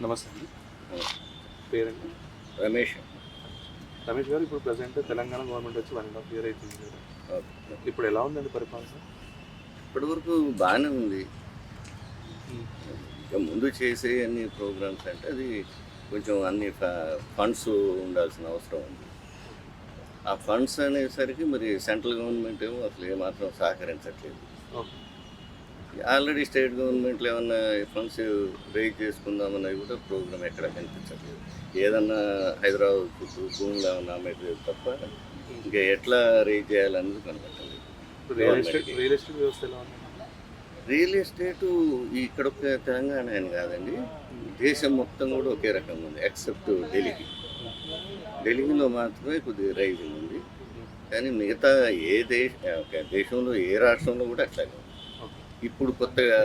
నమస్తే అండి. పేరండి? రమేష్. రమేష్ గారు, ఇప్పుడు ప్రజెంట్ తెలంగాణ గవర్నమెంట్ వచ్చి 1.5 year అవుతుంది కదా. ఇప్పుడు ఎలా ఉందండి పరిపాలన? ఇప్పటి వరకు బాగానే ఉంది. ఉమ్, ఇక ముందు చేసే అన్ని ప్రోగ్రామ్స్ అంటే అది కొంచెం అన్ని ఫండ్స్ ఉండాల్సిన అవసరం ఉంది. ఆ ఫండ్స్ అనేసరికి మరి సెంట్రల్ గవర్నమెంట్ ఏమో అసలు ఏమాత్రం సహకరించట్లేదు. ఓకే. ఆల్రెడీ స్టేట్ గవర్నమెంట్లో ఏమన్నా ఫండ్స్ రేజ్ చేసుకుందామన్నది కూడా ప్రోగ్రామ్ ఎక్కడ కనిపించట్లేదు. ఏదన్నా హైదరాబాద్ చుట్టూ భూములు ఏమన్నా అమ్మేది తప్ప ఇంకా ఎట్లా రేజ్ చేయాలన్నది కనపట్టలేదు. ఇప్పుడు రియల్ ఎస్టేట్ వ్యవస్థ ఎలా ఉంది? రియల్ ఎస్టేటు ఇక్కడ ఒక తెలంగాణ అని కాదండి, దేశం మొత్తం కూడా ఒకే రకంగా ఉంది ఎక్సెప్ట్ ఢిల్లీకి. ఢిల్లీలో మాత్రమే కొద్దిగా రైజింగ్ ఉంది, కానీ మిగతా ఏ దేశంలో ఏ రాష్ట్రంలో కూడా అట్లాగే ఉంది. ఇప్పుడు కొత్తగా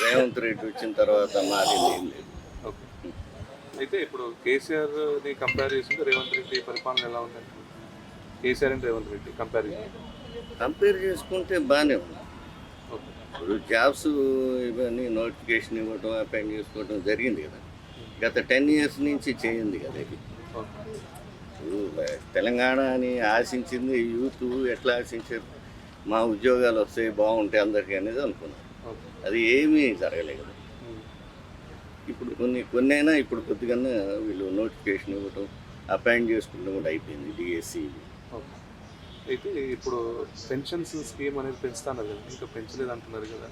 రేవంత్ రెడ్డి వచ్చిన తర్వాత మారింది ఏం లేదు. ఓకే. అయితే ఇప్పుడు కేసీఆర్ని కంపేర్ చేసుకుంటే రేవంత్ రెడ్డి పరిపాలన ఎలా ఉందండి? కేసీఆర్ అండ్ రేవంత్ రెడ్డి కంపేర్ చేసుకుంటే బాగానే ఉంది. ఓకే. ఇప్పుడు జాబ్స్ ఇవన్నీ నోటిఫికేషన్ ఇవ్వటం అపాయింట్ చేసుకోవటం జరిగింది కదా, గత 10 years నుంచి చేయింది కదా ఇది. ఓకే. ఇప్పుడు తెలంగాణ అని ఆశించింది యూత్ ఎట్లా ఆశించారు, మా ఉద్యోగాలు వస్తాయి బాగుంటాయి అందరికీ అనేది అనుకున్నాం. ఓకే. అది ఏమీ జరగలేదు కదా. ఇప్పుడు కొన్నైనా ఇప్పుడు కొద్దిగా వీళ్ళు నోటిఫికేషన్ ఇవ్వటం అపాయింట్ చేసుకోవడం కూడా అయిపోయింది డిఎస్సి. ఓకే. అయితే ఇప్పుడు పెన్షన్స్ స్కీమ్ అనేది పెంచుతున్నారు కదా, ఇంకా పెంచలేదు అంటున్నారు కదా.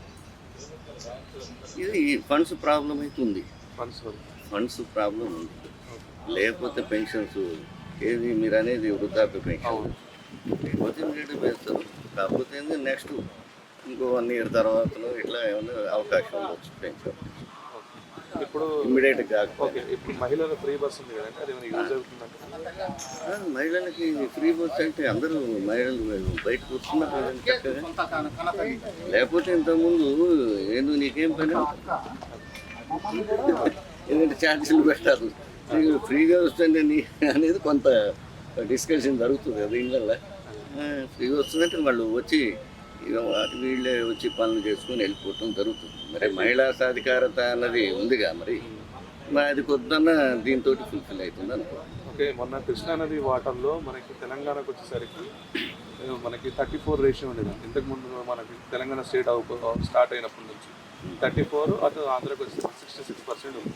ఇది ఫండ్స్ ప్రాబ్లం అయితే ఉంది. ఫండ్స్ ప్రాబ్లం ఉంది, లేకపోతే పెన్షన్స్ ఏది మీరు అనేది వృద్ధాప్య పెన్షన్ లేకపోతే మీరు పెంచుతారు. కాకపోతే నెక్స్ట్ ఇంకో 1 year తర్వాతలో ఇట్లా ఏమైనా అవకాశం ఉండొచ్చు పెన్షన్ ఇప్పుడు ఇమ్మీడియట్గా. ఓకే. ఇప్పుడు మహిళల ఫ్రీ బస్ ఉంది కదండి, అది ఏమైనా యూజ్ అవుతుందంటే? మహిళలకి ఫ్రీ బస్ అంటే అందరూ మహిళలు బయటకు వస్తున్నారు కదండి చక్కగా. లేకపోతే ఇంతకుముందు ఏందో నీకేం పని, ఎందుకంటే ఛార్జీలు పెట్టారు, ఫ్రీగా వస్తుంది అనేది కొంత డిస్కషన్ జరుగుతుంది కదా ఇళ్ళల్లో. ఫ్రీగా వస్తుందంటే వాళ్ళు వచ్చి ఇక వీళ్ళే వచ్చి పనులు చేసుకొని వెళ్ళిపోవటం జరుగుతుంది. మరి మహిళా సాధికారత అన్నది ఉందిగా, మరి అది కొద్దన్న దీంతో ఫుల్ఫిల్ అవుతుంది అనుకో. ఓకే. మొన్న కృష్ణానది వాటర్లో మనకి తెలంగాణకు వచ్చేసరికి మనకి 34 రేషియో ఉండేది. ఇంతకుముందు మనకి తెలంగాణ స్టేట్ స్టార్ట్ అయినప్పటి నుంచి 34, అటు ఆంధ్రాకి వచ్చేసి 66% ఉంది.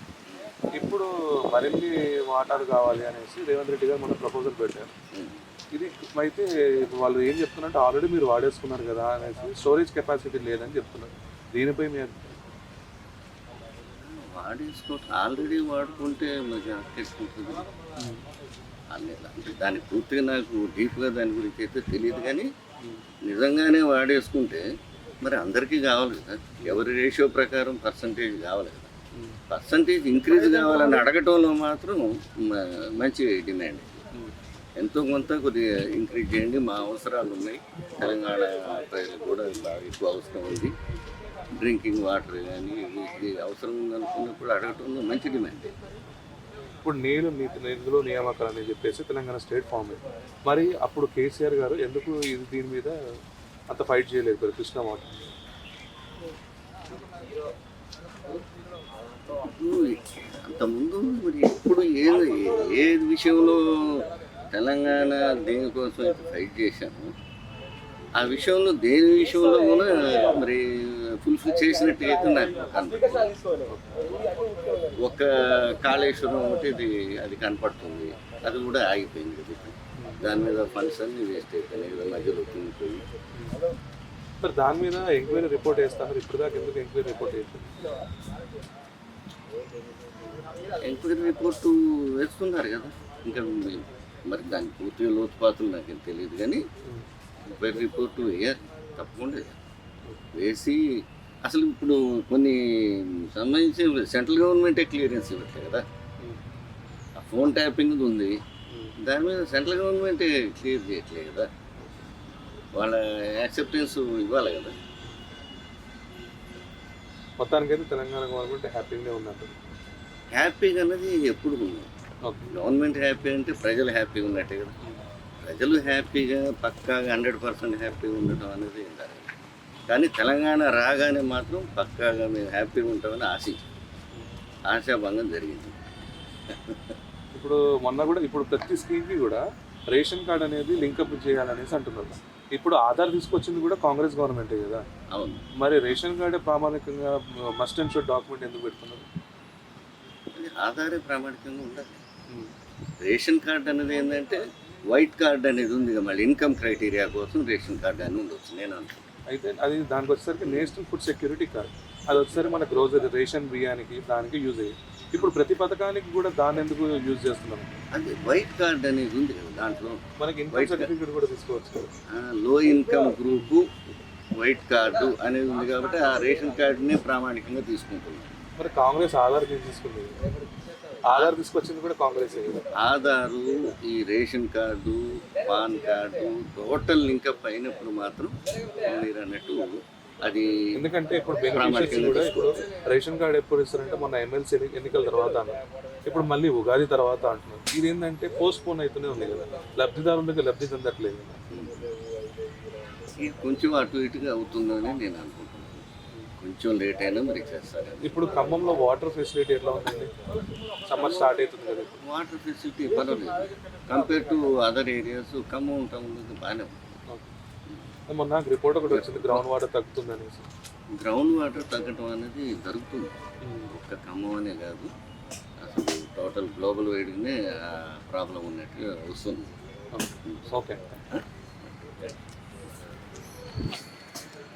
ఇప్పుడు మరిన్ని వాటర్ కావాలి అనేసి రేవంత్ రెడ్డి గారు మన ప్రపోజల్ పెట్టారు. ఇది అయితే వాళ్ళు ఏం చెప్తున్నారంటే ఆల్రెడీ మీరు వాడేసుకున్నారు కదా అనేసి, స్టోరేజ్ కెపాసిటీ లేదని చెప్తున్నారు. దీనిపై మీ ఆల్రెడీ వాడుకుంటే మరి అట్టేసుకుంటుంది అంటే దాని పూర్తిగా నాకు డీప్గా దాని గురించి అయితే తెలియదు, కానీ నిజంగానే వాడేసుకుంటే మరి అందరికీ కావాలి కదా, ఎవరి రేషియో ప్రకారం పర్సంటేజ్ కావాలి కదా. పర్సంటేజ్ ఇంక్రీజ్ కావాలని అడగటంలో మాత్రం మంచి డిమాండ్. ఎంతో కొంత కొద్దిగా ఇంక్రీజ్ చేయండి, మా అవసరాలు ఉన్నాయి, తెలంగాణ ప్రజలకు కూడా బాగా ఎక్కువ అవసరం ఉంది, డ్రింకింగ్ వాటర్ కానీ ఇది అవసరం ఉందనుకున్నప్పుడు అడగటంలో మంచి డిమాండ్. ఇప్పుడు నిధులు నియామకాలు అని చెప్పేసి తెలంగాణ స్టేట్ ఫామ్ అయింది. మరి అప్పుడు కేసీఆర్ గారు ఎందుకు దీని మీద అంత ఫైట్ చేయలేదు కదా కృష్ణా వాటర్? అంతకుముందు మరి ఇప్పుడు ఏ విషయంలో తెలంగాణ దేనికోసం అయితే ఫైట్ చేశాను, ఆ విషయంలో దేని విషయంలో కూడా మరి ఫుల్ఫిల్ చేసినట్టయితే నాకు కనపడుతుంది. ఒక కాళేశ్వరం ఒకటి అది కనపడుతుంది, అది కూడా ఆగిపోయింది కదా. దాని మీద ఫండ్స్ అన్ని వేస్ట్ అయిపోయినాయి కదా, మధ్యలో తినిపోయి. మరి దాని మీద ఎంక్వైరీ రిపోర్ట్ వేస్తారు, ఇప్పుడు దాకా ఎందుకు ఎంక్వైరీ రిపోర్ట్ వేస్తారు? ఎంక్వైరీ రిపోర్టు వేస్తున్నారు కదా, ఇంకా మరి దాని పూర్తిగా లోతుపాతులు నాకేం తెలియదు, కానీ ఎంక్వైరీ రిపోర్టు వేయాలి తప్పకుండా. వేసి అసలు ఇప్పుడు కొన్ని సంబంధించి సెంట్రల్ గవర్నమెంటే క్లియరెన్స్ ఇవ్వట్లేదు కదా. ఆ ఫోన్ ట్యాపింగ్ ఉంది, దాని మీద సెంట్రల్ గవర్నమెంటే క్లియర్ చేయట్లేదు కదా, వాళ్ళ యాక్సెప్టెన్స్ ఇవ్వాలి కదా. మొత్తానికైతే తెలంగాణ గవర్నమెంట్ హ్యాపీగా ఉన్నట్టు. హ్యాపీగా అన్నది ఎప్పుడు ఉంది, గవర్నమెంట్ హ్యాపీ అంటే ప్రజలు హ్యాపీగా ఉన్నట్టే కదా. ప్రజలు హ్యాపీగా పక్కాగా 100% హ్యాపీగా ఉండటం అనేది ఉండాలి, కానీ తెలంగాణ రాగానే మాత్రం పక్కాగా మేము హ్యాపీగా ఉంటామని ఆశించాం. ఆశాభంగం జరిగింది. ఇప్పుడు మొన్న కూడా ఇప్పుడు ప్రతి స్కీమ్కి కూడా రేషన్ కార్డ్ అనేది లింకప్ చేయాలనేసి అంటున్నారు. ఇప్పుడు ఆధార్ తీసుకొచ్చింది కూడా కాంగ్రెస్ గవర్నమెంటే కదా. అవును, మరి రేషన్ కార్డే ప్రామాణికంగా మస్ట్ అండ్ షుడ్ డాక్యుమెంట్ ఎందుకు పెడుతున్నారు? అది ఆధారే ప్రామాణికంగా ఉండాలి. ఉమ్. రేషన్ కార్డ్ అనేది ఏంటంటే వైట్ కార్డ్ అనేది ఉంది కదా, మళ్ళీ ఇన్కమ్ క్రైటీరియా కోసం రేషన్ కార్డ్ అని ఉండొచ్చు నేను అనుకుంటున్నాను. అయితే అది దానికి వచ్చేసరికి నేషనల్ ఫుడ్ సెక్యూరిటీ కార్డ్, అది వచ్చేసరికి మనకు రోజు రేషన్ బియ్యానికి దానికి యూజ్ అయ్యేది. ఇప్పుడు ప్రతి పథకానికి కూడా దాన్ని ఎందుకు యూజ్ చేస్తున్నాం? అది వైట్ కార్డ్ అనేది ఉంది కదా, దాంట్లో మనకి ఇన్కమ్ సర్టిఫికేట్ కూడా తీసుకోవచ్చు కదా. లో ఇన్కమ్ గ్రూపు వైట్ కార్డు అనేది ఉంది కాబట్టి ఆ రేషన్ కార్డునే ప్రామాణికంగా తీసుకుంటున్నాం. మరి కాంగ్రెస్ ఆధార్ తీసుకుంది, ఆధార్ తీసుకొచ్చింది కూడా కాంగ్రెస్ కదా. ఆధారు, ఈ ration card, pan card total link up అయినప్పుడు మాత్రం మీరు అన్నట్టు అది ఎందుకంటే ఇప్పుడు బెనిఫిషియర్స్ కూడా ఇప్పుడు రేషన్ కార్డ్ ఎప్పుడు ఇస్తారంటే మొన్న ఎమ్మెల్సీ ఎన్నికల తర్వాత అన్నారు, ఇప్పుడు మళ్ళీ ఉగాది తర్వాత అంటున్నారు. ఇది ఏంటంటే పోస్ట్ పోన్ అవుతూనే ఉంది కదా, లబ్ధిదారులకు లబ్ధి చెందట్లేదు కదా. ఇది కొంచెం అటు ఇటుగా అవుతుందని నేను అనుకుంటున్నాను. కొంచెం లేట్ అయినా మరి చేస్తారు. ఇప్పుడు ఖమ్మంలో వాటర్ ఫెసిలిటీ ఎట్లా ఉందండి? సమ్మర్ స్టార్ట్ అవుతుంది కదా. వాటర్ ఫెసిలిటీ పర్వాలేదు compare to other areas. Khammam టౌన్లో బాగానే ఉంది. మొన్న నాకు రిపోర్ట్ ఒకటి వచ్చింది, గ్రౌండ్ వాటర్ తగ్గుతుంది అనేసి. గ్రౌండ్ వాటర్ తగ్గటం అనేది జరుగుతుంది, ఒక్క ఖమ్మం అనే కాదు, అసలు టోటల్ గ్లోబల్ వైడ్గానే ప్రాబ్లం ఉన్నట్టుగా వస్తుంది. ఓకే.